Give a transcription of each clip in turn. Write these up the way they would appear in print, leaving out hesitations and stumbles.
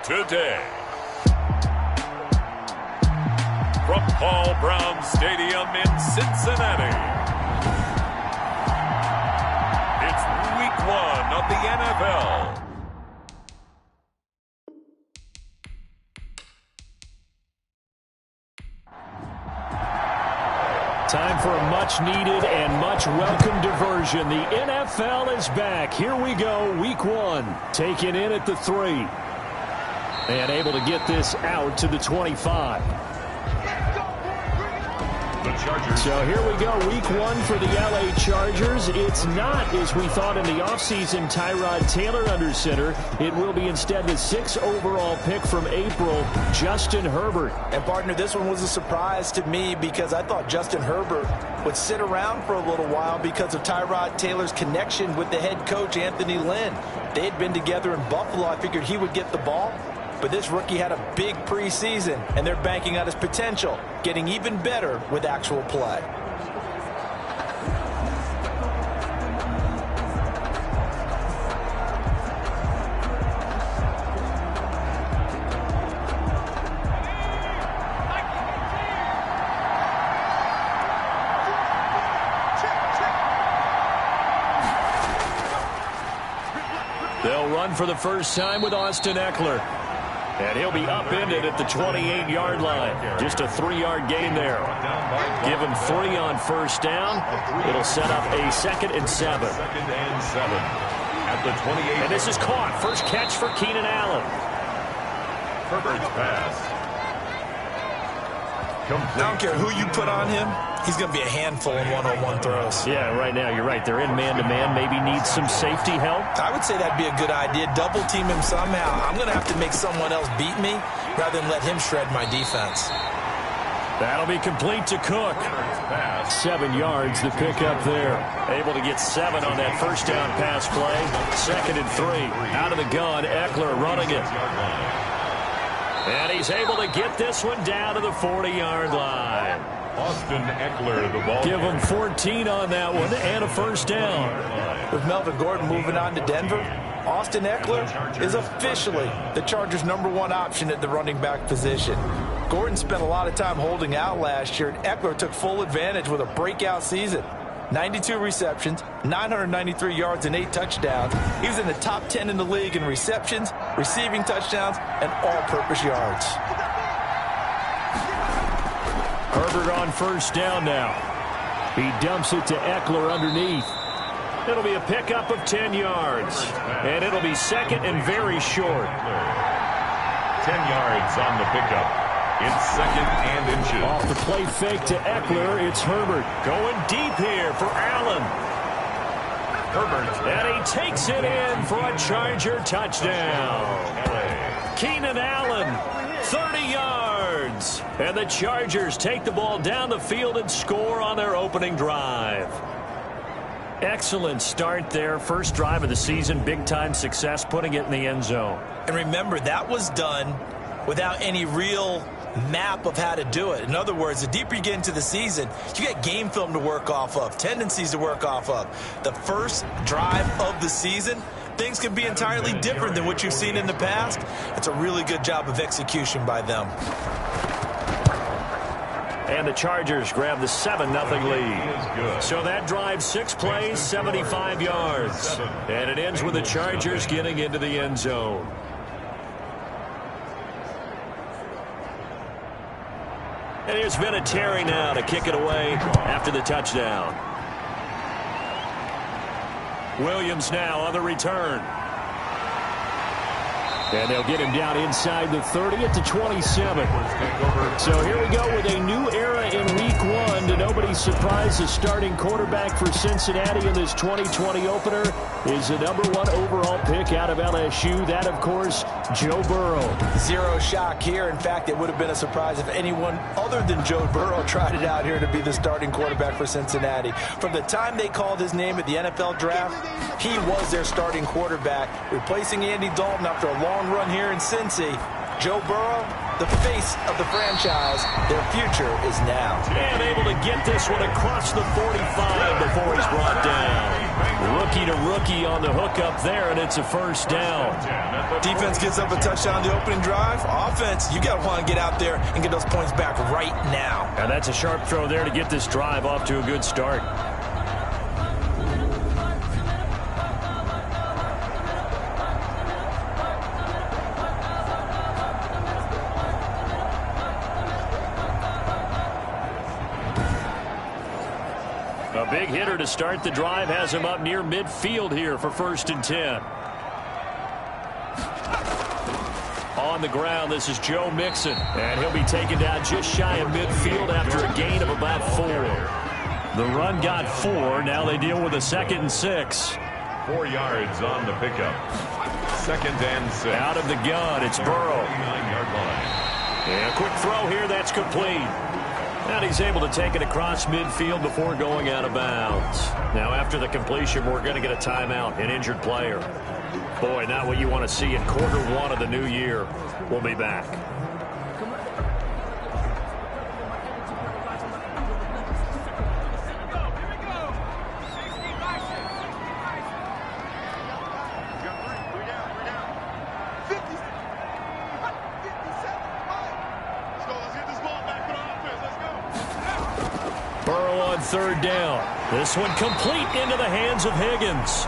today. From Paul Brown Stadium in Cincinnati, it's Week 1 of the NFL. Time for a much-needed and much-welcome diversion. The NFL is back. Here we go, Week 1. Taken in at the 3. And able to get this out to the 25. So here we go, Week 1 for the LA Chargers. It's not, as we thought in the offseason, Tyrod Taylor under center. It will be instead the 6th overall pick from April, Justin Herbert. And, partner, this one was a surprise to me because I thought Justin Herbert would sit around for a little while because of Tyrod Taylor's connection with the head coach, Anthony Lynn. They had been together in Buffalo. I figured he would get the ball. But this rookie had a big preseason, and they're banking on his potential, getting even better with actual play. They'll run for the first time with Austin Eckler. And he'll be upended at the 28-yard line. Just a 3-yard gain there. Give him 3 on first down. It'll set up a 2nd and 7. At the 28. And this is caught. First catch for Keenan Allen. Herbert's pass. I don't care who you put on him. He's going to be a handful in one-on-one throws. Yeah, right now, you're right. They're in man-to-man. Maybe needs some safety help. I would say that'd be a good idea. Double team him somehow. I'm going to have to make someone else beat me rather than let him shred my defense. That'll be complete to Cook. 7 yards, the pickup there. Able to get 7 on that first down pass play. 2nd and 3. Out of the gun, Eckler running it. And he's able to get this one down to the 40-yard line. Austin Eckler, the ball. Give him 14 on that one and a first down. With Melvin Gordon moving on to Denver, Austin Eckler is officially the Chargers' #1 option at the running back position. Gordon spent a lot of time holding out last year, and Eckler took full advantage with a breakout season. 92 receptions, 993 yards, and 8 touchdowns. He was in the top 10 in the league in receptions, receiving touchdowns, and all-purpose yards. Herbert on first down now. He dumps it to Eckler underneath. It'll be a pickup of 10 yards. And it'll be 2nd and very short. 10 yards on the pickup. It's 2nd and inches. Off the play fake to Eckler, it's Herbert. Going deep here for Allen. Herbert. And he takes it in for a Charger touchdown. Keenan Allen, 30 yards. And the Chargers take the ball down the field and score on their opening drive. Excellent start there. First drive of the season. Big-time success putting it in the end zone. And remember, that was done without any real map of how to do it. In other words, the deeper you get into the season, you get game film to work off of, tendencies to work off of. The first drive of the season, things can be entirely different than what you've seen in the past. It's a really good job of execution by them. And the Chargers grab the 7-0 lead. So that drive, 6 plays, 75 yards. And it ends with the Chargers getting into the end zone. And here's Vinatieri now to kick it away after the touchdown. Williams now on the return. And they'll get him down inside the 30 at the 27. So here we go with a new era in Week 1. To nobody's surprise, the starting quarterback for Cincinnati in this 2020 opener is the #1 overall pick out of LSU. That, of course, Joe Burrow. Zero shock here. In fact, it would have been a surprise if anyone other than Joe Burrow tried it out here to be the starting quarterback for Cincinnati. From the time they called his name at the NFL draft, he was their starting quarterback, replacing Andy Dalton after a long run here in Cincy. Joe Burrow, the face of the franchise. Their future is now. And able to get this one across the 45 before he's brought down. Rookie to rookie on the hook up there, and it's a first down. Defense gets up a touchdown on the opening drive. Offense, you got to want to get out there and get those points back right now. And that's a sharp throw there to get this drive off to a good start. A big hitter to start the drive has him up near midfield here for 1st and 10. On the ground, this is Joe Mixon. And he'll be taken down just shy of midfield after a gain of about 4. The run got 4. Now they deal with a 2nd and 6. 4 yards on the pickup. 2nd and 6. Out of the gun, it's Burrow. 39-yard line. And a quick throw here, that's complete. And he's able to take it across midfield before going out of bounds. Now, after the completion, we're going to get a timeout, an injured player. Boy, not what you want to see in Q1 of the new year. We'll be back. Burrow on 3rd down. This one complete into the hands of Higgins.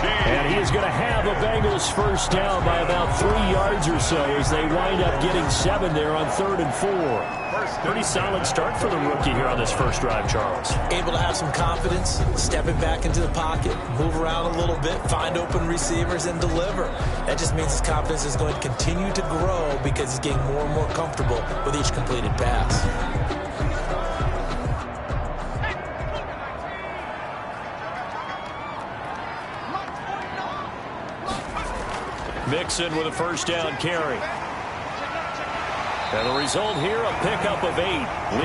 And he is going to have a Bengals first down by about 3 yards or so as they wind up getting 7 there on 3rd and 4. Pretty solid start for the rookie here on this first drive, Charles. Able to have some confidence, stepping back into the pocket, move around a little bit, find open receivers, and deliver. That just means his confidence is going to continue to grow because he's getting more and more comfortable with each completed pass. Mixon with a first down carry. And the result here, a pickup of 8.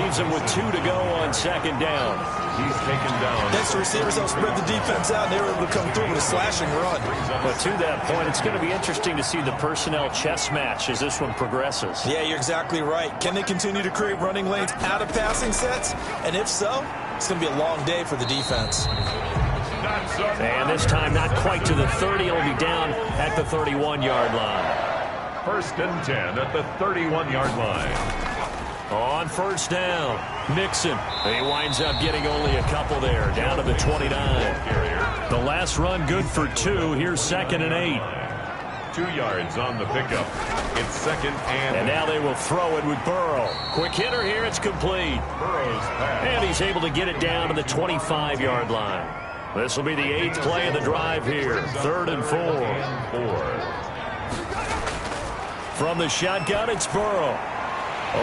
Leaves him with 2 to go on 2nd down. He's taken down. Next, the receivers help spread the defense out, and they were able to come through with a slashing run. But to that point, it's going to be interesting to see the personnel chess match as this one progresses. Yeah, you're exactly right. Can they continue to create running lanes out of passing sets? And if so, it's going to be a long day for the defense. And this time, not quite to the 30. It'll be down at the 31-yard line. 1st and 10 at the 31-yard line. On 1st down, Mixon. He winds up getting only a couple there, down to the 29. The last run good for 2. Here's 2nd and 8. 2 yards on the pickup. It's 2nd and 8. And now they will throw it with Burrow. Quick hitter here, it's complete. Burrow's pass. And he's able to get it down to the 25-yard line. This will be the 8th play of the drive here. 3rd and 4. From the shotgun, it's Burrow.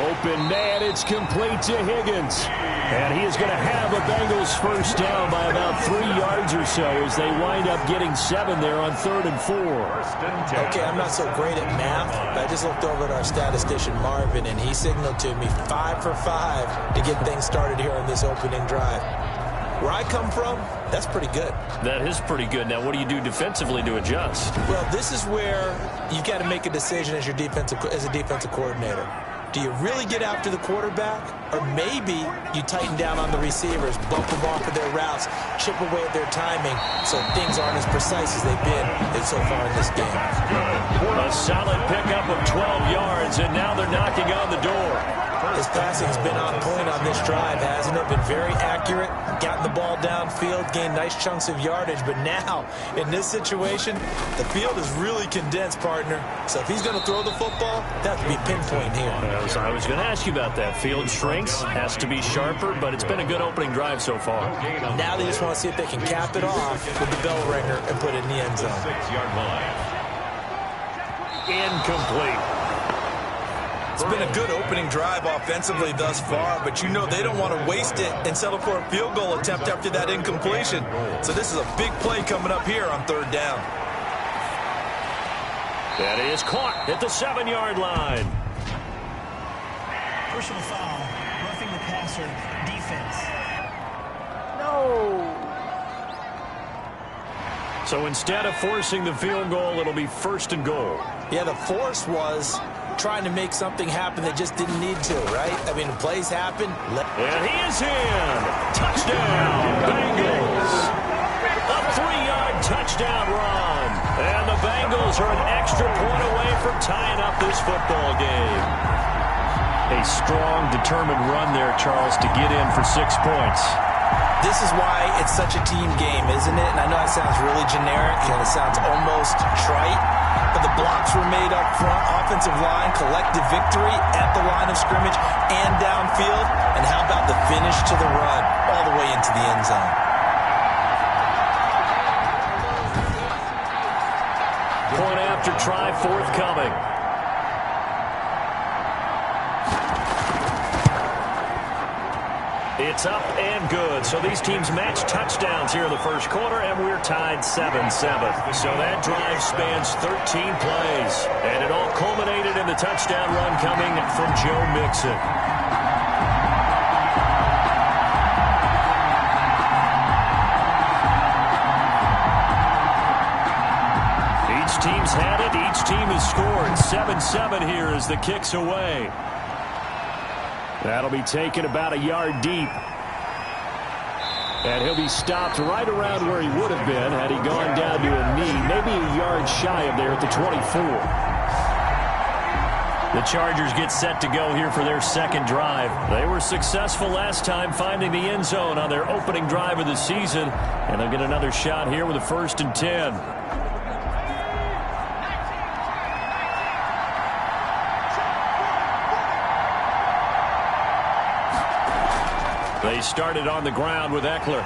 Open man, it's complete to Higgins. And he is going to have a Bengals first down by about 3 yards or so as they wind up getting 7 there on 3rd and 4. Okay, I'm not so great at math, but I just looked over at our statistician, Marvin, and he signaled to me 5 for 5 to get things started here on this opening drive. Where I come from, that's pretty good. That is pretty good. Now, what do you do defensively to adjust? Well, this is where you've got to make a decision as a defensive coordinator. Do you really get after the quarterback? Or maybe you tighten down on the receivers, bump them off of their routes, chip away at their timing so things aren't as precise as they've been so far in this game. A solid pickup of 12 yards, and now they're knocking on the door. His passing's been on point on this drive, hasn't it? Been very accurate, gotten the ball downfield, gained nice chunks of yardage. But now, in this situation, the field is really condensed, partner. So if he's going to throw the football, that would be pinpoint here. I was going to ask you about that. Field shrinks, has to be sharper, but it's been a good opening drive so far. Now they just want to see if they can cap it off with the bell ringer and put it in the end zone. 6-yard line. Incomplete. It's been a good opening drive offensively thus far, but you know they don't want to waste it and settle for a field goal attempt after that incompletion. So this is a big play coming up here on 3rd down. That is caught at the 7-yard line. Personal foul, roughing the passer, defense. No. So instead of forcing the field goal, it'll be 1st and goal. Yeah, the force was trying to make something happen that just didn't need to, right? I mean, plays happen. And he is in. Touchdown, Bengals. A 3-yard touchdown run. And the Bengals are an extra point away from tying up this football game. A strong, determined run there, Charles, to get in for 6 points. This is why it's such a team game, isn't it? And I know that sounds really generic and it sounds almost trite, but the blocks were made up front, offensive line, collective victory at the line of scrimmage and downfield. And how about the finish to the run all the way into the end zone? Point after try forthcoming. It's up and good. So these teams match touchdowns here in the first quarter, and we're tied 7-7. So that drive spans 13 plays. And it all culminated in the touchdown run coming from Joe Mixon. Each team's had it. Each team has scored. 7-7 here as the kick's away. That'll be taken about a yard deep. And he'll be stopped right around where he would have been had he gone down to a knee, maybe a yard shy of there at the 24. The Chargers get set to go here for their second drive. They were successful last time finding the end zone on their opening drive of the season, and they'll get another shot here with a 1st and 10. They started on the ground with Eckler.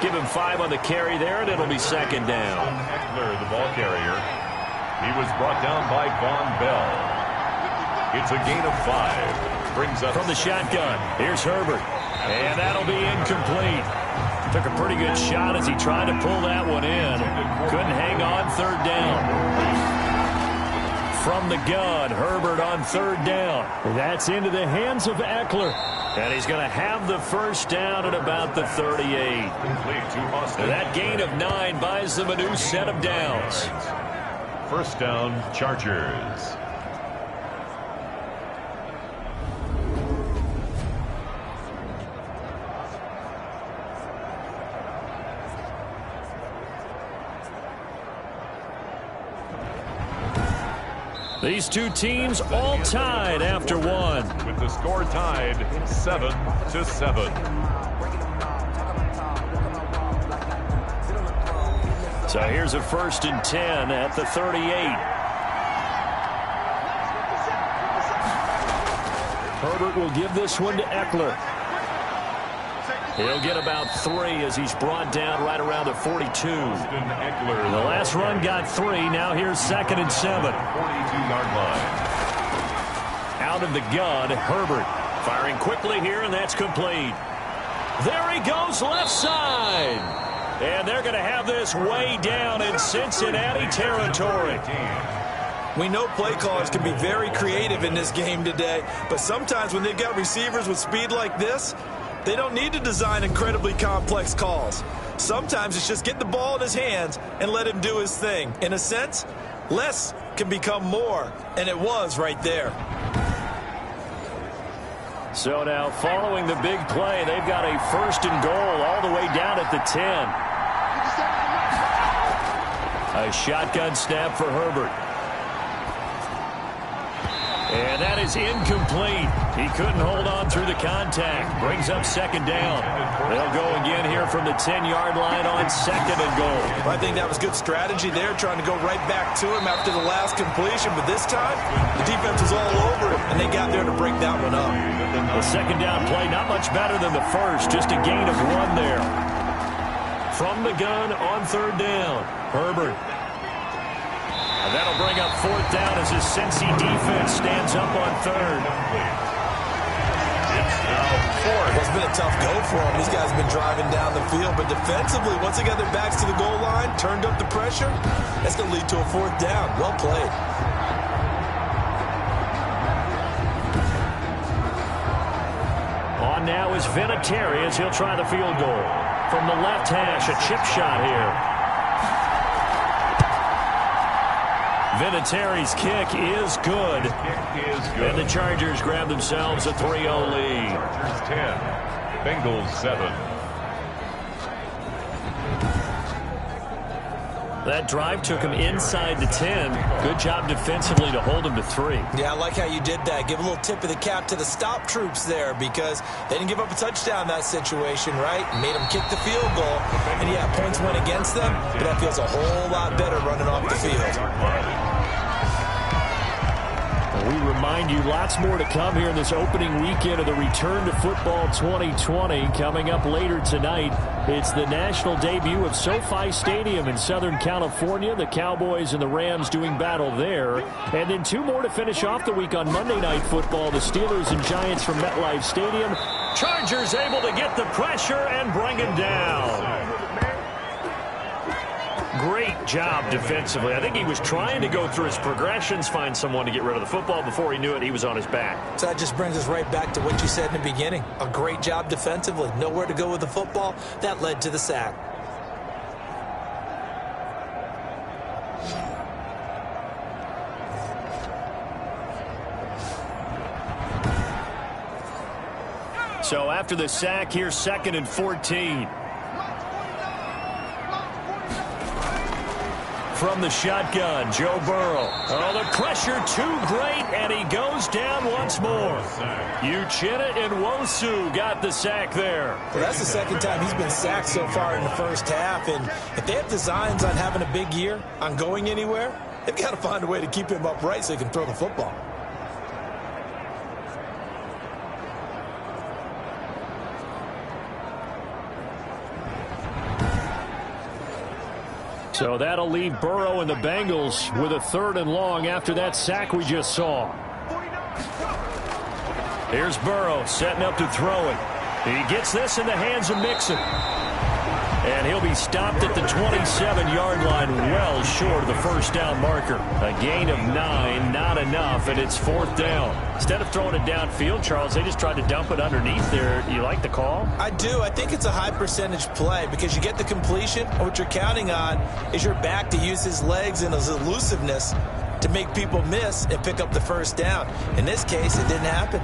Give him 5 on the carry there, and it'll be 2nd down. Eckler, the ball carrier. He was brought down by Von Bell. It's a gain of 5. Brings up from the shotgun. Here's Herbert. And that'll be incomplete. Took a pretty good shot as he tried to pull that one in. Couldn't hang on 3rd down. From the gun, Herbert on 3rd down. That's into the hands of Eckler. And he's going to have the 1st down at about the 38. And that gain of 9 buys them a new set of downs. 1st down, Chargers. These two teams all tied after one. With the score tied 7-7. So here's a 1st and 10 at the 38. Herbert will give this one to Eckler. He'll get about 3 as he's brought down right around the 42. The last run got 3. Now here's 2nd and 7. 42-yard line. Out of the gun, Herbert. Firing quickly here, and that's complete. There he goes, left side. And they're going to have this way down in Cincinnati territory. We know play callers can be very creative in this game today, but sometimes when they've got receivers with speed like this, they don't need to design incredibly complex calls. Sometimes it's just get the ball in his hands and let him do his thing. In a sense, less can become more, and it was right there. So now following the big play, they've got a 1st and goal all the way down at the 10. A shotgun snap for Herbert. And that is incomplete. He couldn't hold on through the contact. Brings up 2nd down. They'll go again here from the 10-yard line on 2nd and goal. Well, I think that was good strategy there, trying to go right back to him after the last completion. But this time, the defense was all over it, and they got there to break that one up. The 2nd down play, not much better than the first. Just a gain of 1 there. From the gun on 3rd down, Herbert. And that'll bring up 4th down as his Cincy defense stands up on 3rd. It's now 4th. It's been a tough go for them. These guys have been driving down the field, but defensively, once they got their backs to the goal line, turned up the pressure, that's going to lead to a 4th down. Well played. On now is Vinatieri as he'll try the field goal. From the left hash, a chip shot here. Vinatieri's kick is good. And the Chargers grab themselves a 3-0 lead. Chargers 10, Bengals 7. That drive took him inside the 10. Good job defensively to hold him to 3. Yeah, I like how you did that. Give a little tip of the cap to the stop troops there because they didn't give up a touchdown in that situation, right? Made them kick the field goal. And, yeah, points went against them, but that feels a whole lot better running off the field. We remind you lots more to come here in this opening weekend of the Return to Football 2020. Coming up later tonight, it's the national debut of SoFi Stadium in Southern California. The Cowboys and the Rams doing battle there. And then 2 more to finish off the week on Monday Night Football. The Steelers and Giants from MetLife Stadium. Chargers able to get the pressure and bring him down. Great job defensively. I think he was trying to go through his progressions, find someone to get rid of the football. Before he knew it, he was on his back. So that just brings us right back to what you said in the beginning. A great job defensively. Nowhere to go with the football. That led to the sack. So after the sack, here's 2nd and 14. From the shotgun, Joe Burrow. Oh, the pressure too great, and he goes down once more. Uchenna and Nwosu got the sack there. Well, that's the 2nd time he's been sacked so far in the first half, and if they have designs on having a big year, on going anywhere, they've got to find a way to keep him upright so he can throw the football. So that'll leave Burrow and the Bengals with a 3rd and long after that sack we just saw. Here's Burrow setting up to throw it. He gets this in the hands of Mixon. And he'll be stopped at the 27-yard line, well short of the first down marker. A gain of 9, not enough, and it's 4th down. Instead of throwing it downfield, Charles, they just tried to dump it underneath there. You like the call? I do. I think it's a high percentage play because you get the completion, and what you're counting on is your back to use his legs and his elusiveness to make people miss and pick up the first down. In this case, it didn't happen.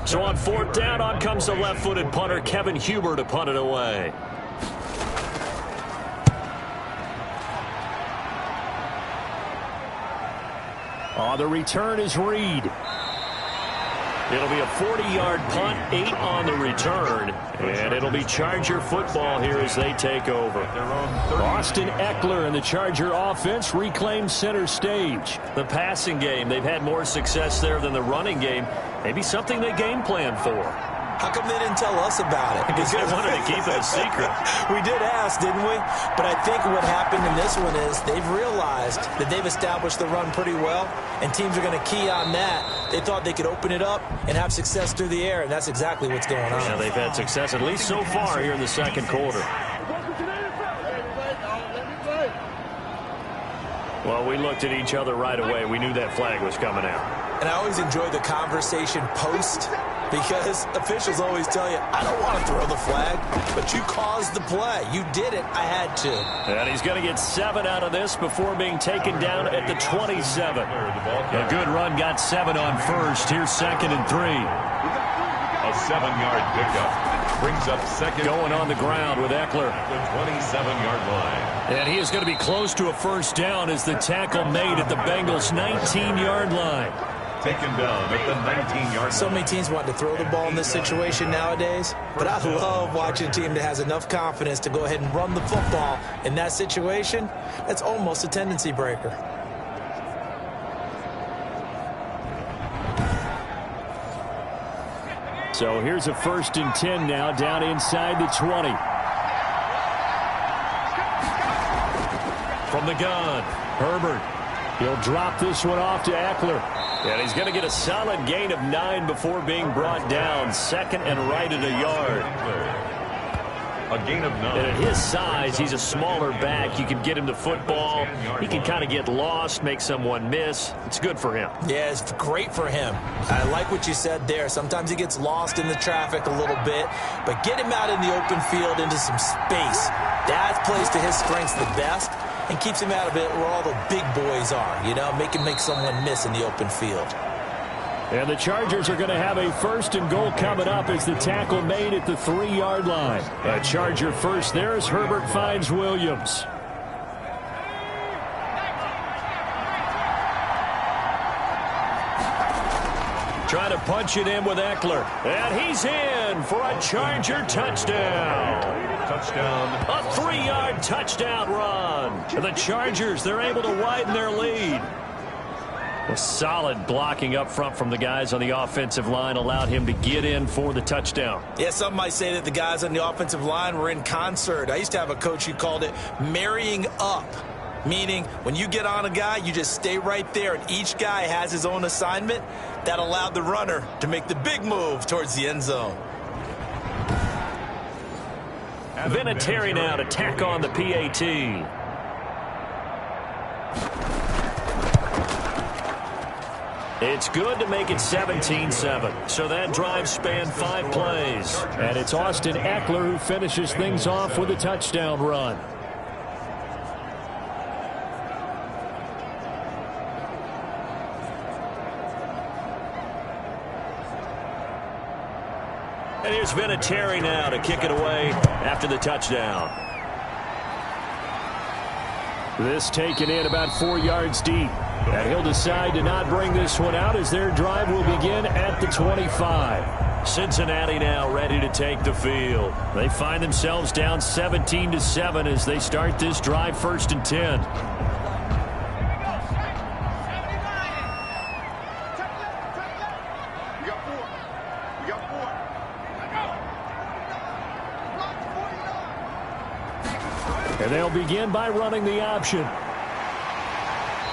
So on 4th down, on comes the left-footed punter, Kevin Huber, to punt it away. The return is Reed. It'll be a 40-yard punt, 8 on the return, and it'll be Charger football here as they take over. Austin Eckler and the Charger offense reclaim center stage. The passing game, they've had more success there than the running game. Maybe something they game plan for. How come they didn't tell us about it? Because they wanted to keep it a secret. We did ask, didn't we? But I think what happened in this one is they've realized that they've established the run pretty well, and teams are going to key on that. They thought they could open it up and have success through the air, and that's exactly what's going on. Yeah, they've had success, at least so far, here in the 2nd quarter. Well, we looked at each other right away. We knew that flag was coming out. And I always enjoy the conversation post, because officials always tell you, I don't want to throw the flag, but you caused the play. You did it. I had to. And he's going to get 7 out of this before being taken down at the 27. A good run, got 7 on first. Here's 2nd and 3. A 7-yard pickup brings up 2nd. Going on the ground with Eckler. The 27-yard line. And he is going to be close to a first down as the tackle made at the Bengals' 19-yard line. Taken down at the 19-yard line. So many teams want to throw the ball in this situation nowadays, but I love watching a team that has enough confidence to go ahead and run the football in that situation. That's almost a tendency breaker. So here's a 1st and 10 now, down inside the 20. From the gun, Herbert. He'll drop this one off to Eckler. And he's going to get a solid gain of 9 before being brought down. 2nd and right at a yard. A gain of 9. And at his size, he's a smaller back. You can get him the football. He can kind of get lost, make someone miss. It's good for him. Yeah, it's great for him. I like what you said there. Sometimes he gets lost in the traffic a little bit, but get him out in the open field into some space. That plays to his strengths the best. and keeps him out of it where all the big boys are, you know, make someone miss in the open field. And the Chargers are going to have a 1st and goal coming up as the tackle made at the 3-yard line. A Charger first there as Herbert finds Williams. Trying to punch it in with Eckler. And he's in for a Charger touchdown. Touchdown. A 3-yard touchdown run. And the Chargers, they're able to widen their lead. A solid blocking up front from the guys on the offensive line allowed him to get in for the touchdown. Yeah, some might say that the guys on the offensive line were in concert. I used to have a coach who called it marrying up, meaning when you get on a guy, you just stay right there, and each guy has his own assignment. That allowed the runner to make the big move towards the end zone. Vinatieri now to tack on the PAT. It's good to make it 17-7. So that drive spanned 5 plays. And it's Austin Eckler who finishes things off with a touchdown run. And here's Vinatieri now to kick it away after the touchdown. This taken in about 4 yards deep. And he'll decide to not bring this one out as their drive will begin at the 25. Cincinnati now ready to take the field. They find themselves down 17-7 as they start this drive 1st and 10. And they'll begin by running the option.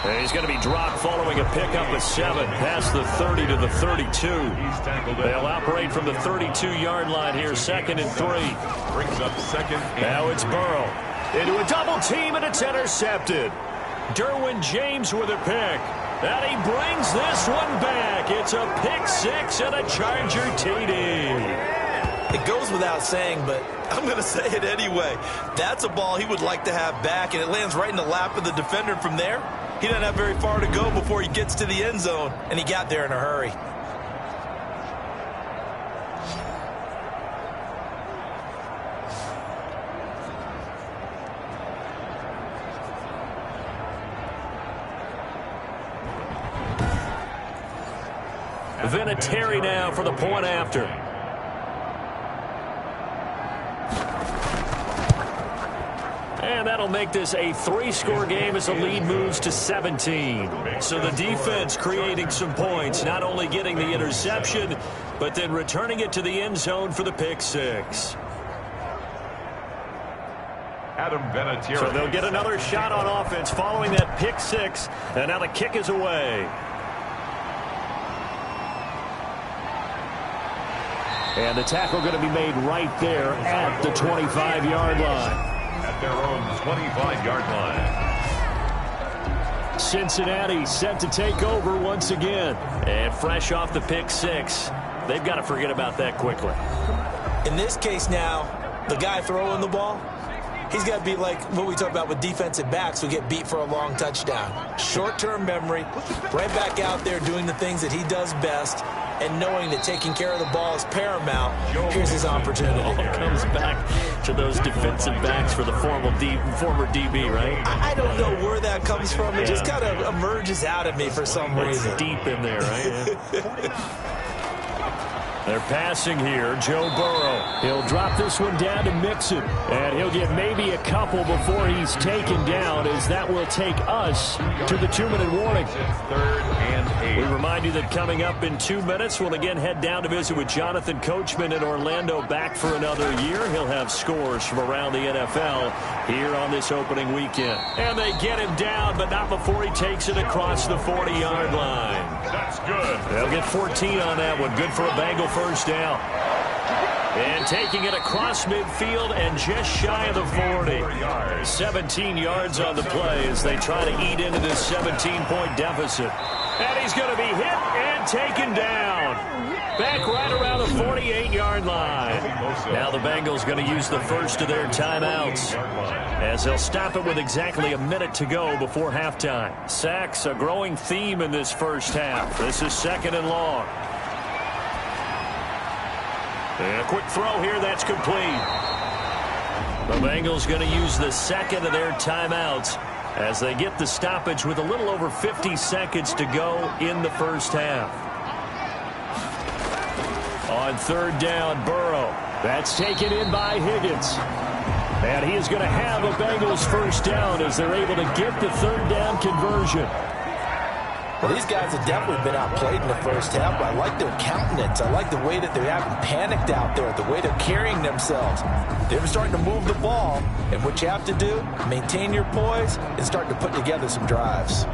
And he's going to be dropped following a pickup of 7 past the 30 to the 32. They'll operate from the 32-yard line here, 2nd and 3. Brings up 2nd. Now it's Burrow into a double team, and it's intercepted. Derwin James with a pick. And he brings this one back. It's a pick 6 and a Charger TD. It goes without saying, but I'm going to say it anyway. That's a ball he would like to have back, and it lands right in the lap of the defender from there. He doesn't have very far to go before he gets to the end zone, and he got there in a hurry. Vinatieri now for the point after. And that'll make this a 3-score game as the lead moves to 17. So the defense creating some points, not only getting the interception, but then returning it to the end zone for the pick 6. Adam Vinatieri. So they'll get another shot on offense following that pick 6. And now the kick is away. And the tackle going to be made right there at the 25-yard line. At their own 25-yard line. Cincinnati set to take over once again. And fresh off the pick 6, they've got to forget about that quickly. In this case now, the guy throwing the ball, he's got to be like what we talk about with defensive backs who get beat for a long touchdown. Short-term memory, right back out there doing the things that he does best, and knowing that taking care of the ball is paramount. Here's his opportunity. All comes back to those defensive backs for the former DB, right? I don't know where that comes from. It just kind of emerges out of me for some reason. It's deep in there, right? They're passing here. Joe Burrow. He'll drop this one down to Mixon. And he'll get maybe a couple before he's taken down, as that will take us to the 2-minute warning. 3rd and 8. We remind you that coming up in 2 minutes, we'll again head down to visit with Jonathan Coachman in Orlando, back for another year. He'll have scores from around the NFL here on this opening weekend. And they get him down, but not before he takes it across the 40-yard line. That's good. They'll get 14 on that one. Good for a Bengal first down. And taking it across midfield and just shy of the 40. 17 yards on the play as they try to eat into this 17-point deficit. And he's going to be hit and taken down. Back right around the 48-yard line. Now the Bengals going to use the first of their timeouts, as they'll stop it with exactly a minute to go before halftime. Sacks, a growing theme in this first half. This is 2nd and long. And a quick throw here, that's complete. The Bengals going to use the second of their timeouts as they get the stoppage with a little over 50 seconds to go in the first half. On 3rd down, Burrow. That's taken in by Higgins. And he is going to have a Bengals first down as they're able to get the 3rd down conversion. Well, these guys have definitely been outplayed in the first half, but I like their countenance. I like the way that they haven't panicked out there, the way they're carrying themselves. They're starting to move the ball, and what you have to do, maintain your poise and start to put together some drives.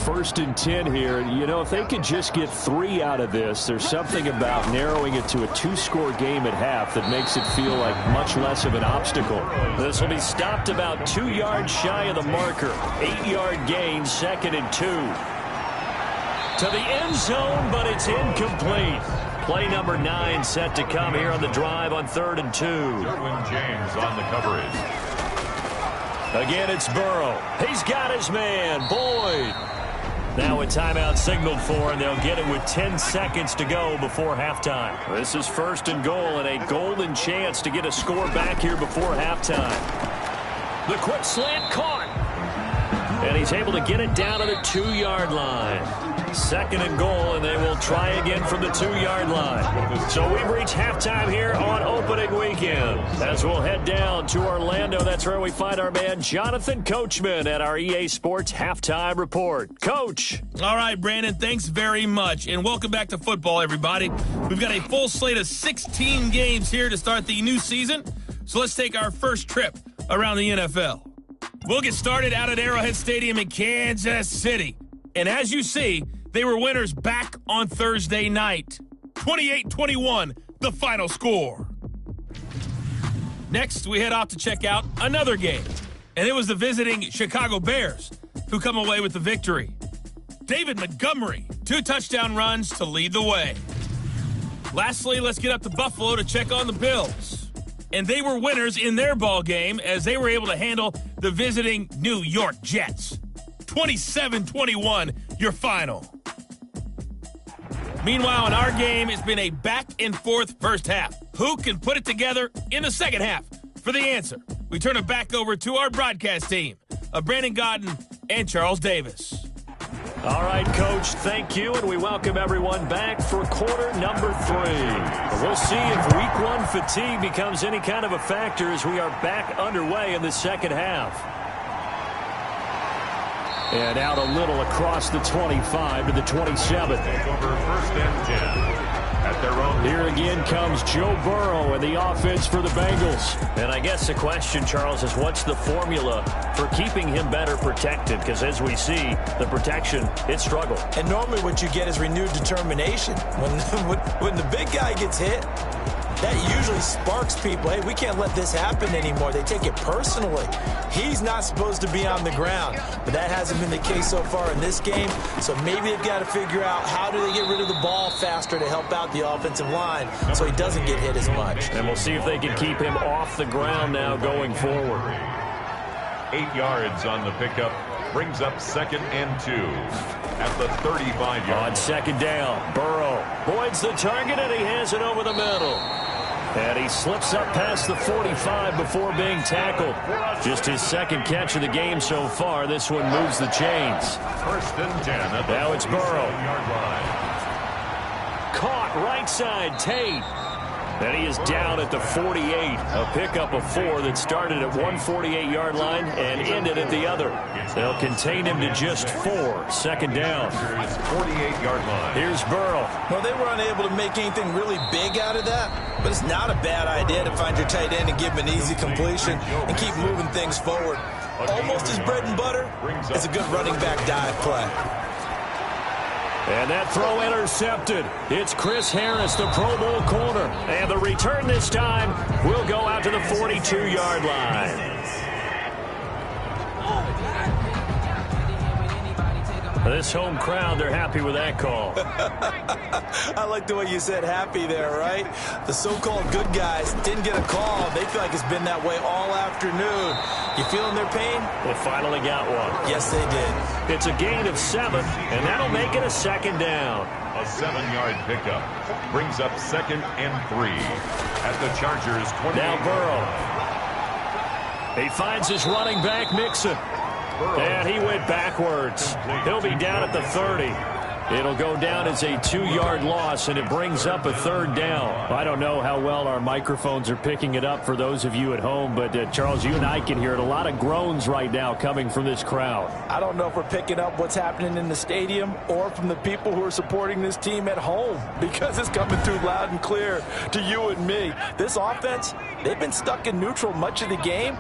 First and 10 here. You know, if they could just get 3 out of this, there's something about narrowing it to a 2-score game at half that makes it feel like much less of an obstacle. This will be stopped about 2 yards shy of the marker. 8-yard gain, 2nd and 2. To the end zone, but it's incomplete. Play number 9 set to come here on the drive on 3rd and 2. Derwin James on the coverage. Again, it's Burrow. He's got his man, Boyd. Now a timeout signaled for, and they'll get it with 10 seconds to go before halftime. This is 1st and goal, and a golden chance to get a score back here before halftime. The quick slant caught. And he's able to get it down to the 2-yard line. 2nd and goal, and they will try again from the 2-yard line. So we've reached halftime here on opening weekend. As we'll head down to Orlando, that's where we find our man Jonathan Coachman at our EA Sports Halftime Report. Coach. All right, Brandon, thanks very much. And welcome back to football, everybody. We've got a full slate of 16 games here to start the new season. So let's take our first trip around the NFL. We'll get started out at Arrowhead Stadium in Kansas City. And as you see, they were winners back on Thursday night. 28-21, the final score. Next, we head off to check out another game. And it was the visiting Chicago Bears who come away with the victory. David Montgomery, 2 touchdown runs to lead the way. Lastly, let's get up to Buffalo to check on the Bills. And they were winners in their ball game as they were able to handle the visiting New York Jets. 27-21, your final. Meanwhile, in our game, it's been a back-and-forth first half. Who can put it together in the second half? For the answer, we turn it back over to our broadcast team of Brandon Godden and Charles Davis. All right, Coach, thank you, and we welcome everyone back for quarter number 3. We'll see if Week 1 fatigue becomes any kind of a factor as we are back underway in the second half. And out a little across the 25 to the 27. Take over 1st and 10. At their own. Here again comes Joe Burrow and the offense for the Bengals. And I guess the question, Charles, is what's the formula for keeping him better protected? Because as we see, the protection, it struggled. And normally what you get is renewed determination. When the big guy gets hit, that usually sparks people. Hey, we can't let this happen anymore. They take it personally. He's not supposed to be on the ground, but that hasn't been the case so far in this game. So maybe they've got to figure out how do they get rid of the ball faster to help out the offensive line so he doesn't get hit as much. And we'll see if they can keep him off the ground now going forward. 8 yards on the pickup. Brings up 2nd and 2 at the 35-yard line. On 2nd down, Burrow. Boyd's the target, and he has it over the middle. And he slips up past the 45 before being tackled. Just his 2nd catch of the game so far. This one moves the chains. 1st and 10 at the now it's Burrow. Yard line. Caught right side, Tate. And he is down at the 48. A pickup of 4 that started at one 48-yard line and ended at the other. They'll contain him to just 4. 2nd down. 48-yard line. Here's Burrow. Well, they were unable to make anything really big out of that, but it's not a bad idea to find your tight end and give him an easy completion and keep moving things forward. Almost his bread and butter is a good running back dive play. And that throw intercepted. It's Chris Harris, the Pro Bowl corner. And the return this time will go out to the 42-yard line. This home crowd, they're happy with that call. I like the way you said happy there, right? The so-called good guys didn't get a call. They feel like it's been that way all afternoon. You feeling their pain? They finally got one. Yes, they did. It's a gain of 7, and that'll make it a second down. A 7-yard pickup brings up 2nd and 3 at the Chargers' 20. Now Burrow. He finds his running back, Mixon. And he went backwards. He'll be down at the 30. It'll go down as a 2-yard loss, and it brings up a 3rd down. I don't know how well our microphones are picking it up for those of you at home, but Charles, you and I can hear it. A lot of groans right now coming from this crowd. I don't know if we're picking up what's happening in the stadium or from the people who are supporting this team at home, because it's coming through loud and clear to you and me. This offense, they've been stuck in neutral much of the game.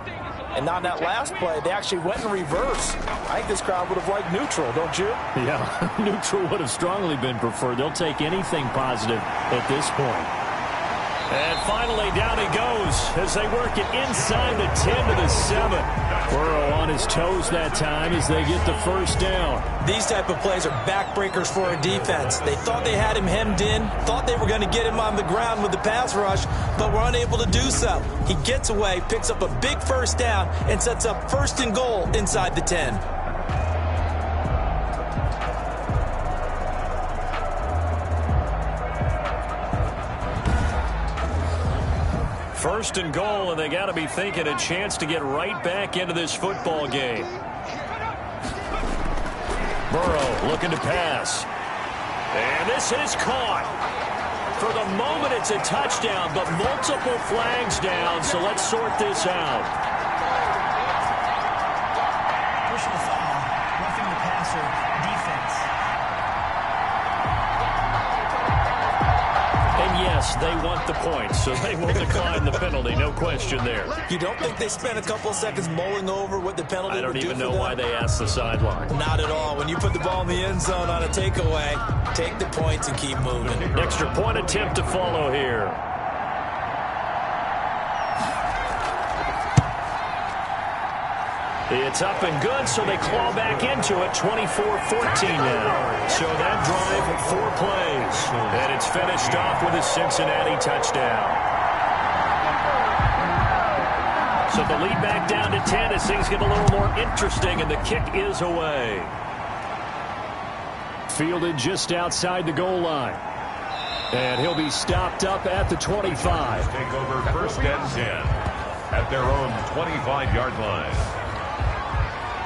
And on that last play, they actually went in reverse. I think this crowd would have liked neutral, don't you? Yeah, neutral would have strongly been preferred. They'll take anything positive at this point. And finally, down he goes as they work it inside the 10 to the 7. Burrow on his toes that time as they get the 1st down. These type of plays are backbreakers for a defense. They thought they had him hemmed in, thought they were going to get him on the ground with the pass rush, but were unable to do so. He gets away, picks up a big 1st down, and sets up 1st and goal inside the 10. First and goal, and they got to be thinking a chance to get right back into this football game. Burrow looking to pass. And this is caught. For the moment, it's a touchdown, but multiple flags down, so let's sort this out. Personal foul, roughing the passer, defense. And yes, they want the points, so they will decline the penalty, no question there. You don't think they spent a couple of seconds mulling over what the penalty would do for them? I don't even know why they asked the sideline. Not at all. When you put the ball in the end zone on a takeaway, take the points and keep moving. Extra point attempt to follow here. It's up and good, so they claw back into it, 24-14 now. So that drive, 4 plays. And it's finished off with a Cincinnati touchdown. So the lead back down to 10 as things get a little more interesting, and the kick is away. Fielded just outside the goal line. And he'll be stopped up at the 25. Take over 1st and 10 at their own 25-yard line.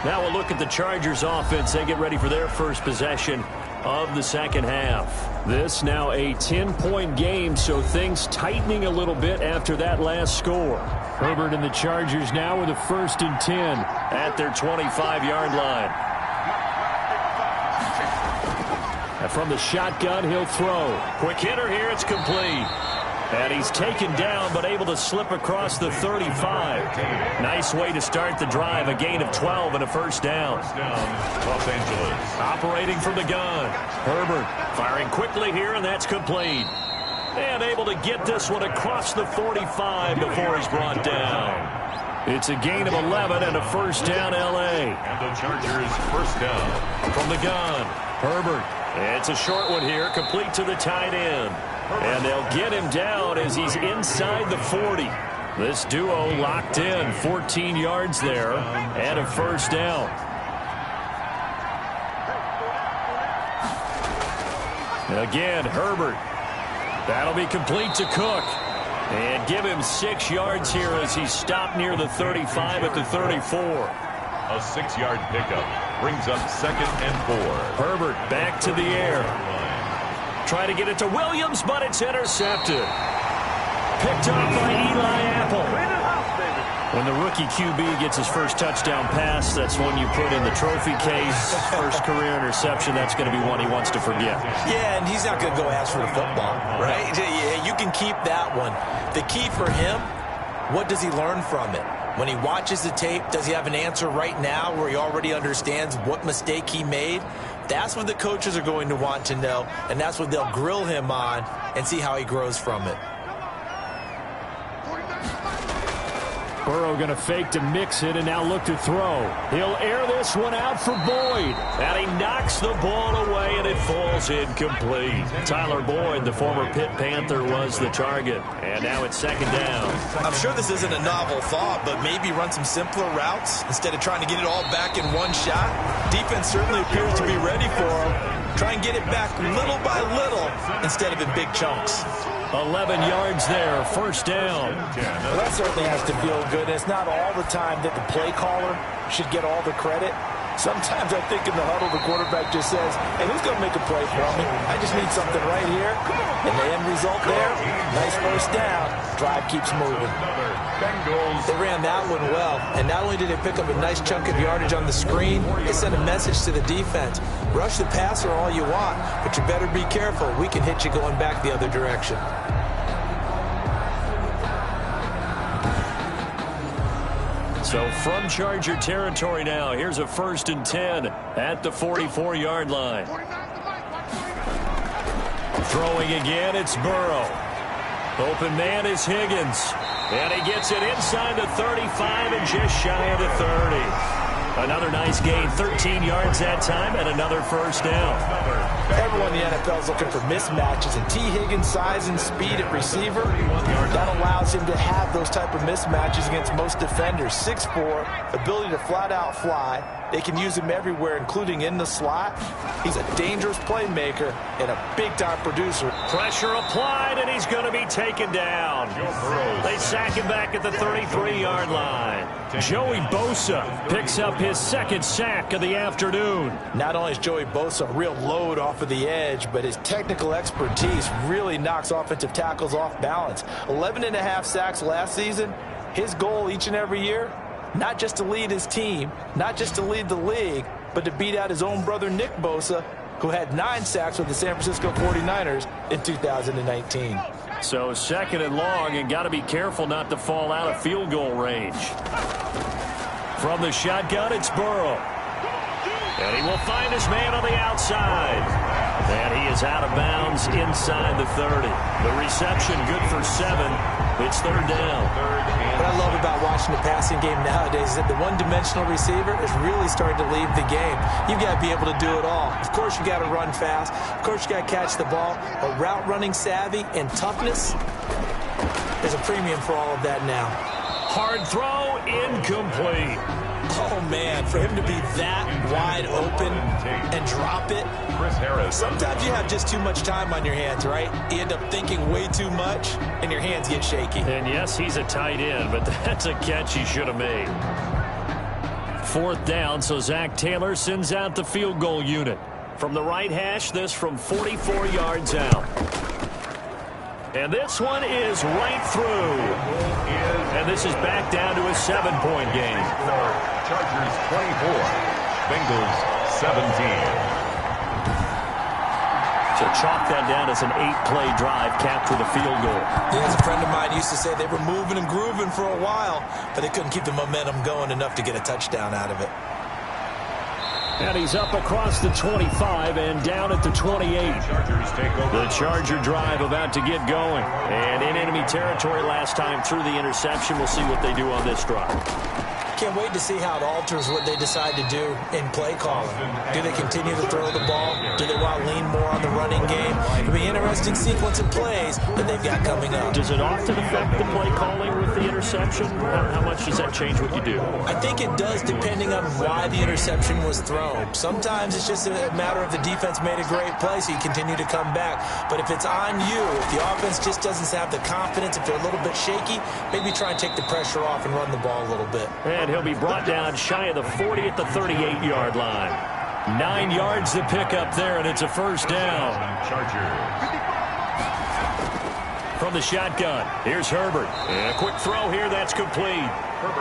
Now we'll look at the Chargers offense. They get ready for their first possession of the second half. This now a 10-point game, so things tightening a little bit after that last score. Herbert and the Chargers now with a 1st and 10 at their 25-yard line. And from the shotgun, he'll throw. Quick hitter here, it's complete. And he's taken down, but able to slip across the 35. Nice way to start the drive. A gain of 12 and a 1st down. Los Angeles. Operating from the gun. Herbert firing quickly here, and that's complete. And able to get this one across the 45 before he's brought down. It's a gain of 11 and a 1st down, L.A. And the Chargers' 1st down. From the gun, Herbert. It's a short one here, complete to the tight end. And they'll get him down as he's inside the 40. This duo locked in, 14 yards there, and a 1st down. Again, Herbert. That'll be complete to Cook. And give him 6 yards here as he's stopped near the 35 at the 34. A 6-yard pickup brings up 2nd and 4. Herbert back to the air. Try to get it to Williams, but it's intercepted. Picked up by Eli Apple. When the rookie QB gets his first touchdown pass, that's one you put in the trophy case. First career interception, that's going to be one he wants to forget. Yeah, and he's not going to go ask for the football, right? You can keep that one. The key for him, what does he learn from it? When he watches the tape, does he have an answer right now where he already understands what mistake he made? That's what the coaches are going to want to know, and that's what they'll grill him on and see how he grows from it. Burrow going to fake to mix it and now look to throw. He'll air this one out for Boyd. And he knocks the ball away and it falls incomplete. Tyler Boyd, the former Pitt Panther, was the target. And now it's second down. I'm sure this isn't a novel thought, but maybe run some simpler routes instead of trying to get it all back in one shot. Defense certainly appears to be ready for him. Try and get it back little by little instead of in big chunks. 11 yards there, first down. Well, that certainly has to feel good. It's not all the time that the play caller should get all the credit. Sometimes I think in the huddle, the quarterback just says, hey, who's going to make a play for me? I just need something right here. And the end result there, nice first down. Drive keeps moving. They ran that one well. And not only did they pick up a nice chunk of yardage on the screen, they sent a message to the defense. Rush the passer all you want, but you better be careful. We can hit you going back the other direction. So from Charger territory now, here's a 1st and 10 at the 44-yard line. Throwing again, it's Burrow. Open man is Higgins. And he gets it inside the 35 and just shy of the 30. Another nice gain, 13 yards that time, and another first down. Everyone in the NFL is looking for mismatches, and T. Higgins' size and speed at receiver, that allows him to have those type of mismatches against most defenders. 6'4", ability to flat-out fly. They can use him everywhere, including in the slot. He's a dangerous playmaker and a big-time producer. Pressure applied, and he's going to be taken down. They sack him back at the 33-yard line. Joey Bosa picks up his second sack of the afternoon. Not only is Joey Bosa a real load off of the edge, but his technical expertise really knocks offensive tackles off balance. 11.5 sacks last season. His goal each and every year, not just to lead his team, not just to lead the league, but to beat out his own brother Nick Bosa, who had 9 sacks with the San Francisco 49ers in 2019. So second and long, and got to be careful not to fall out of field goal range. From the shotgun, it's Burrow. And he will find his man on the outside. And he is out of bounds inside the 30. The reception good for 7. It's third down. What I love about watching the passing game nowadays is that the one-dimensional receiver is really starting to leave the game. You've got to be able to do it all. Of course, you got to run fast. Of course, you got to catch the ball. But route running savvy and toughness, there's a premium for all of that now. Hard throw, incomplete. Oh, man, for him to be that wide open and drop it. Sometimes you have just too much time on your hands, right? You end up thinking way too much, and your hands get shaky. And yes, he's a tight end, but that's a catch he should have made. Fourth down, so Zach Taylor sends out the field goal unit. From the right hash, this from 44 yards out. And this one is right through. And this is back down to a 7-point game. Chargers 24, Bengals 17. So chalk that down as an 8-play drive, capture the field goal. Yeah, as a friend of mine used to say, they were moving and grooving for a while, but they couldn't keep the momentum going enough to get a touchdown out of it. And he's up across the 25 and down at the 28. The Charger drive about to get going. And in enemy territory last time through the interception. We'll see what they do on this drive. Can't wait to see how it alters what they decide to do in play calling. Do they continue to throw the ball? Do they want to lean more on the running game? It'll be an interesting sequence of plays that they've got coming up. Does it often affect the play calling with the interception? How much does that change what you do? I think it does, depending on why the interception was thrown. Sometimes it's just a matter of the defense made a great play, so you continue to come back. But if it's on you, if the offense just doesn't have the confidence, if they're a little bit shaky, maybe try and take the pressure off and run the ball a little bit. And he'll be brought down shy of the 40 at the 38-yard line. 9 yards to pick up there, and it's a first down. From the shotgun, here's Herbert. And a quick throw here, that's complete.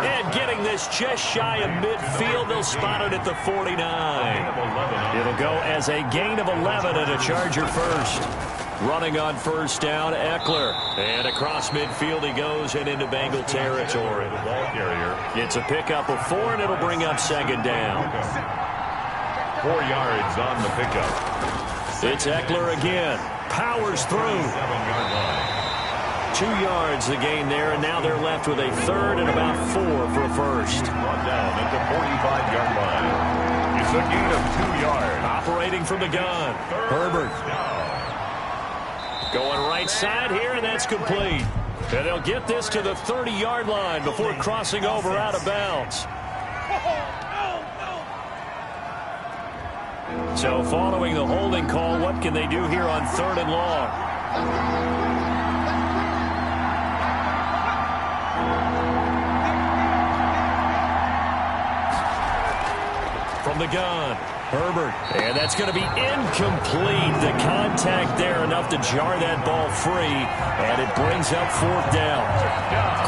And getting this just shy of midfield, they'll spot it at the 49. It'll go as a gain of 11 and a Charger first. Running on first down, Eckler. And across midfield he goes and into Bengal territory. The ball carrier. It's a pickup of 4, and it'll bring up second down. 4 yards on the pickup. It's Eckler again. Powers through. 7-yard line. 2 yards the gain there, and now they're left with a third and about 4 for a first. Brought down at the 45-yard line. It's a gain of 2 yards. Operating from the gun. Herbert. Going right side here, and that's complete. And they'll get this to the 30-yard line before crossing over out of bounds. So following the holding call, what can they do here on 3rd and long? From the gun, Herbert. And that's going to be incomplete. The contact there enough to jar that ball free. And it brings up 4th down.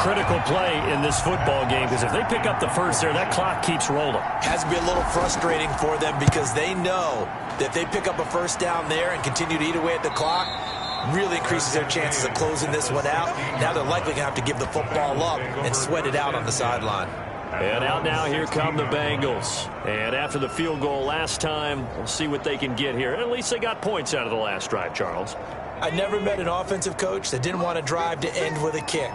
Critical play in this football game, because if they pick up the first there, that clock keeps rolling. Has to be a little frustrating for them because they know that if they pick up a first down there and continue to eat away at the clock, really increases their chances of closing this one out. Now they're likely going to have to give the football up and sweat it out on the sideline. And out now, here come the Bengals. And after the field goal last time, we'll see what they can get here. At least they got points out of the last drive, Charles. I never met an offensive coach that didn't want to drive to end with a kick.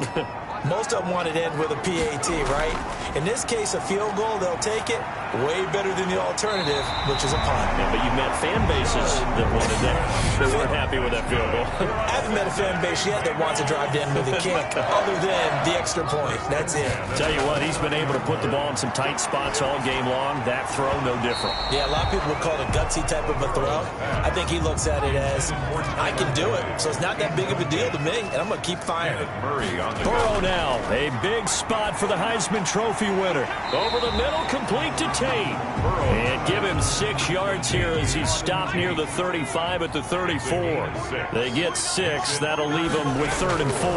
Most of them wanted to end with a PAT, right? In this case, a field goal, they'll take it. Way better than the alternative, which is a punt. Yeah, but you met fan bases that wanted that. They weren't happy with that field goal. I haven't met a fan base yet that wants to drive to end with a kick, other than the extra point. That's it. Tell you what, he's been able to put the ball in some tight spots all game long. That throw, no different. Yeah, a lot of people would call it a gutsy type of a throw. I think he looks at it as, I can do it. So it's not that big of a deal to me, and I'm going to keep firing. Burrow now, a big spot for the Heisman Trophy winner. Over the middle, complete to Tate. And give him 6 yards here as he stopped near the 35 at the 34. They get 6. That'll leave him with 3rd and 4.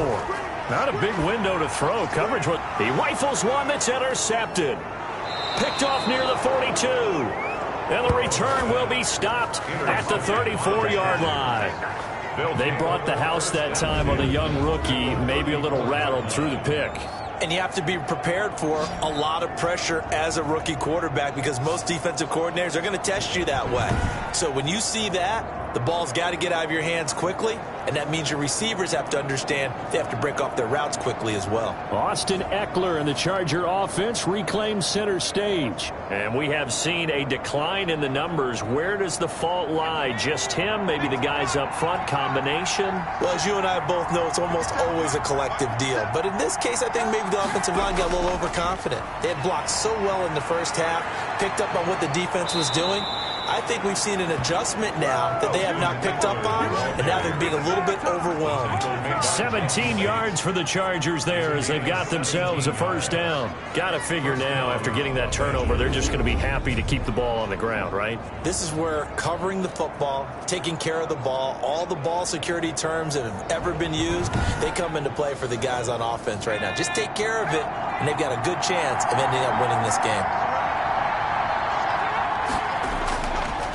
Not a big window to throw. Coverage. He rifles one that's intercepted. Picked off near the 42. And the return will be stopped at the 34-yard line. They brought the house that time on a young rookie, maybe a little rattled through the pick. And you have to be prepared for a lot of pressure as a rookie quarterback because most defensive coordinators are going to test you that way. So when you see that, the ball's got to get out of your hands quickly, and that means your receivers have to understand they have to break off their routes quickly as well. Austin Eckler and the Charger offense reclaim center stage. And we have seen a decline in the numbers. Where does the fault lie? Just him? Maybe the guys up front? Combination? Well, as you and I both know, it's almost always a collective deal. But in this case, I think maybe the offensive line got a little overconfident. They had blocked so well in the first half, picked up on what the defense was doing. I think we've seen an adjustment now that they have not picked up on, and now they're being a little bit overwhelmed. 17 yards for the Chargers there as they've got themselves a first down. Got to figure now, after getting that turnover, they're just going to be happy to keep the ball on the ground, right? This is where covering the football, taking care of the ball, all the ball security terms that have ever been used, they come into play for the guys on offense right now. Just take care of it, and they've got a good chance of ending up winning this game.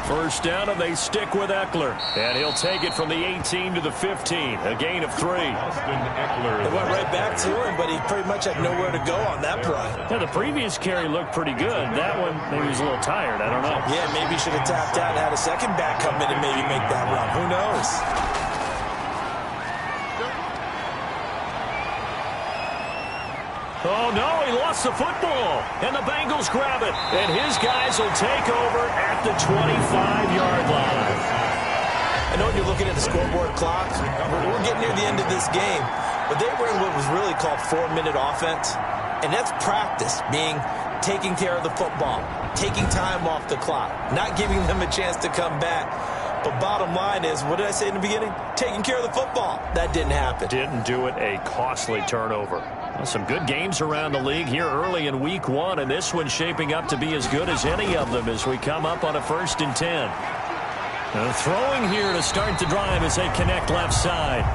First down, and they stick with Eckler. And he'll take it from the 18 to the 15. A gain of 3. They went right back to him, but he pretty much had nowhere to go on that play. Yeah, the previous carry looked pretty good. That one, maybe he was a little tired. I don't know. Yeah, maybe he should have tapped out and had a second back come in and maybe make that run. Who knows? Oh, no, he lost the football. And the Bengals grab it. And his guys will take over at the 25-yard line. I know when you're looking at the scoreboard clock, we're getting near the end of this game. But they were in what was really called 4-minute offense. And that's practice, being taking care of the football, taking time off the clock, not giving them a chance to come back. But bottom line is, what did I say in the beginning? Taking care of the football. That didn't happen. Didn't do it. A costly turnover. Well, some good games around the league here early in week 1, and this one's shaping up to be as good as any of them as we come up on a 1st and 10. Throwing here to start the drive as they connect left side.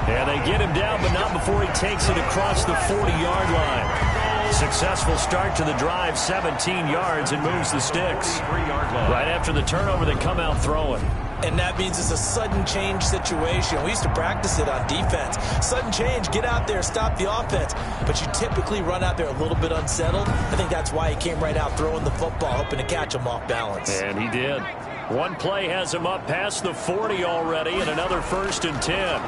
And they get him down, but not before he takes it across the 40-yard line. Successful start to the drive, 17 yards, and moves the sticks. Right after the turnover, they come out throwing. And that means it's a sudden change situation. We used to practice it on defense. Sudden change, get out there, stop the offense. But you typically run out there a little bit unsettled. I think that's why he came right out throwing the football, hoping to catch him off balance. And he did. One play has him up past the 40 already, and another 1st and 10.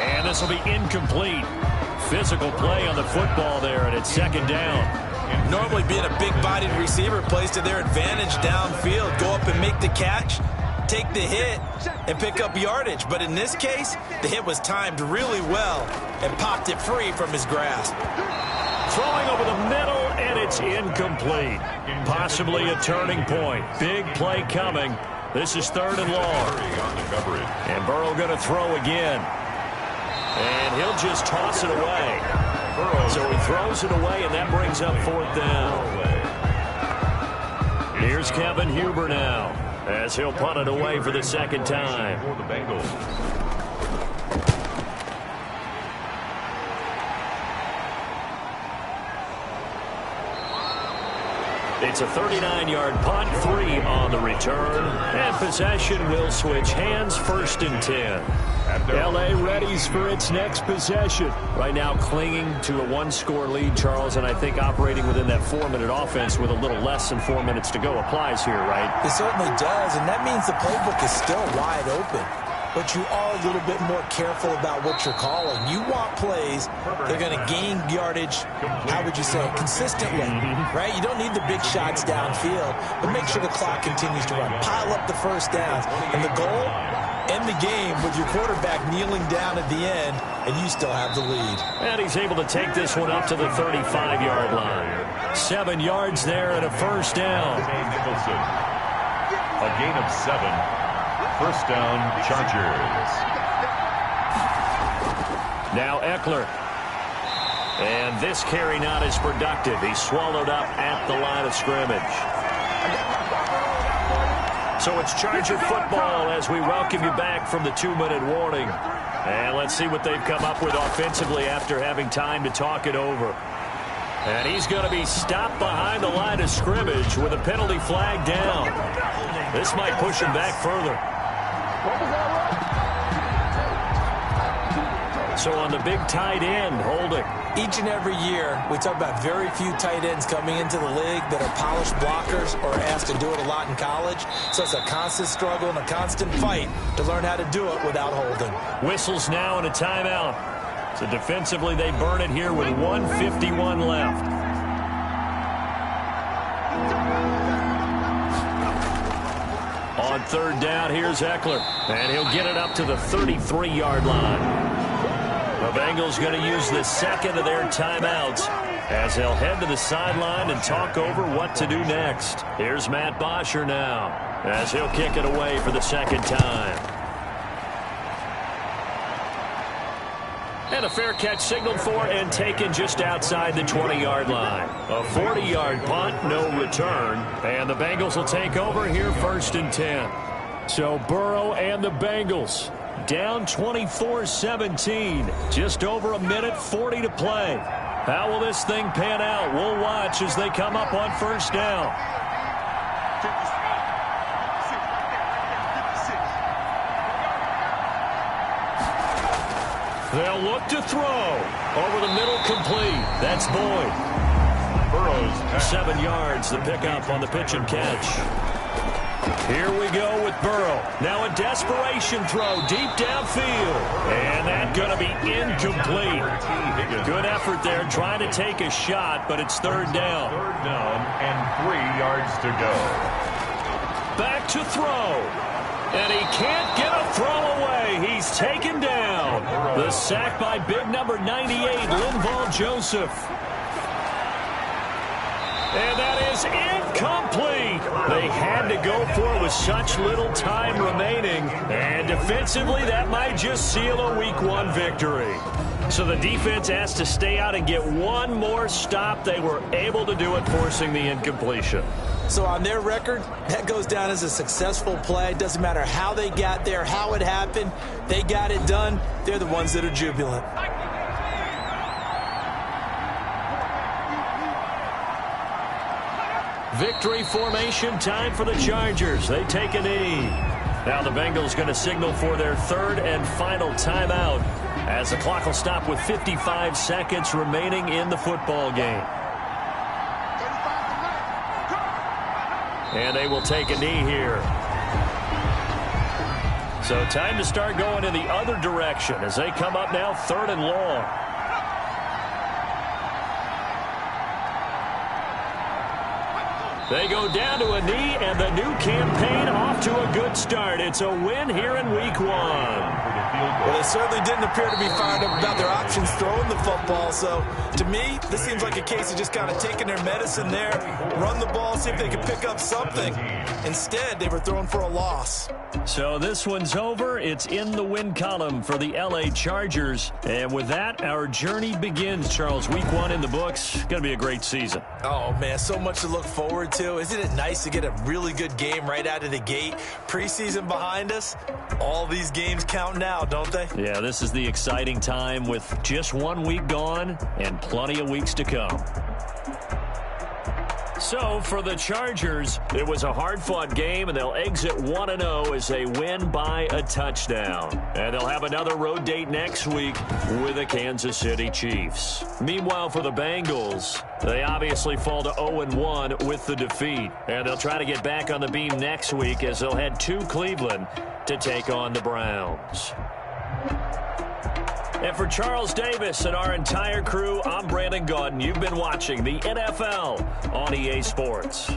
And this will be incomplete. Physical play on the football there, and it's 2nd down. Normally being a big-bodied receiver plays to their advantage downfield. Go up and make the catch, take the hit, and pick up yardage. But in this case, the hit was timed really well and popped it free from his grasp. Throwing over the middle, and it's incomplete. Possibly a turning point. Big play coming. This is 3rd and long. And Burrow going to throw again. And he'll just toss it away. So he throws it away, and that brings up 4th down. Here's Kevin Huber now, as he'll punt it away for the 2nd time. For the Bengals. It's a 39-yard punt, 3 on the return, and possession will switch hands, 1st and 10. L.A. readies for its next possession. Right now clinging to a 1-score lead, Charles, and I think operating within that 4-minute offense with a little less than 4 minutes to go applies here, right? It certainly does, and that means the playbook is still wide open. But you are a little bit more careful about what you're calling. You want plays that are going to gain yardage, how would you say it, consistently, right? You don't need the big shots downfield, but make sure the clock continues to run. Pile up the 1st downs. And the goal, end the game with your quarterback kneeling down at the end, and you still have the lead. And he's able to take this one up to the 35-yard line. 7 yards there and a 1st down. A gain of 7. 1st down, Chargers. Now Eckler. And this carry not as productive. He's swallowed up at the line of scrimmage. So it's Charger football as we welcome you back from the 2-minute warning. And let's see what they've come up with offensively after having time to talk it over. And he's going to be stopped behind the line of scrimmage with a penalty flag down. This might push him back further. So on the big tight end, holding. Each and every year, we talk about very few tight ends coming into the league that are polished blockers or asked to do it a lot in college. So it's a constant struggle and a constant fight to learn how to do it without holding. Whistles now and a timeout. So defensively, they burn it here with 1:51 left. On 3rd down, here's Eckler. And he'll get it up to the 33-yard line. The Bengals going to use the 2nd of their timeouts as they'll head to the sideline and talk over what to do next. Here's Matt Bosher now as he'll kick it away for the 2nd time. And a fair catch signaled for and taken just outside the 20-yard line. A 40-yard punt, no return. And the Bengals will take over here 1st and 10. So Burrow and the Bengals down 24-17. Just over a minute, 40 to play. How will this thing pan out? We'll watch as they come up on 1st down. They'll look to throw. Over the middle, complete. That's Boyd. Burrow's 7 yards, the pickup on the pitch and catch. Here we go with Burrow. Now a desperation throw deep downfield. And that's going to be incomplete. Good effort there trying to take a shot, but it's 3rd down. 3rd down and 3 yards to go. Back to throw. And he can't get a throw away. He's taken down. The sack by big number 98, Linval Joseph. And that is incomplete. They had to go for it with such little time remaining. And defensively, that might just seal a Week 1 victory. So the defense has to stay out and get one more stop. They were able to do it, forcing the incompletion. So on their record, that goes down as a successful play. Doesn't matter how they got there, how it happened. They got it done. They're the ones that are jubilant. Victory formation time for the Chargers. They take a knee. Now the Bengals going to signal for their third and final timeout as the clock will stop with 55 seconds remaining in the football game. And they will take a knee here. So time to start going in the other direction as they come up now third and long. They go down to a knee, and the new campaign off to a good start. It's a win here in week 1. Well, they certainly didn't appear to be fired up about their options throwing the football. So, to me, this seems like a case of just kind of taking their medicine there, run the ball, see if they can pick up something. Instead, they were throwing for a loss. So this one's over. It's in the win column for the L.A. Chargers. And with that, our journey begins, Charles. Week 1 in the books. Going to be a great season. Oh, man, so much to look forward to. Isn't it nice to get a really good game right out of the gate? Preseason behind us. All these games count now, don't they? Yeah, this is the exciting time with just 1 week gone and plenty of weeks to come. So, for the Chargers, it was a hard-fought game, and they'll exit 1-0 as they win by a touchdown. And they'll have another road date next week with the Kansas City Chiefs. Meanwhile, for the Bengals, they obviously fall to 0-1 with the defeat. And they'll try to get back on the beam next week as they'll head to Cleveland to take on the Browns. And for Charles Davis and our entire crew, I'm Brandon Gaudin. You've been watching the NFL on EA Sports.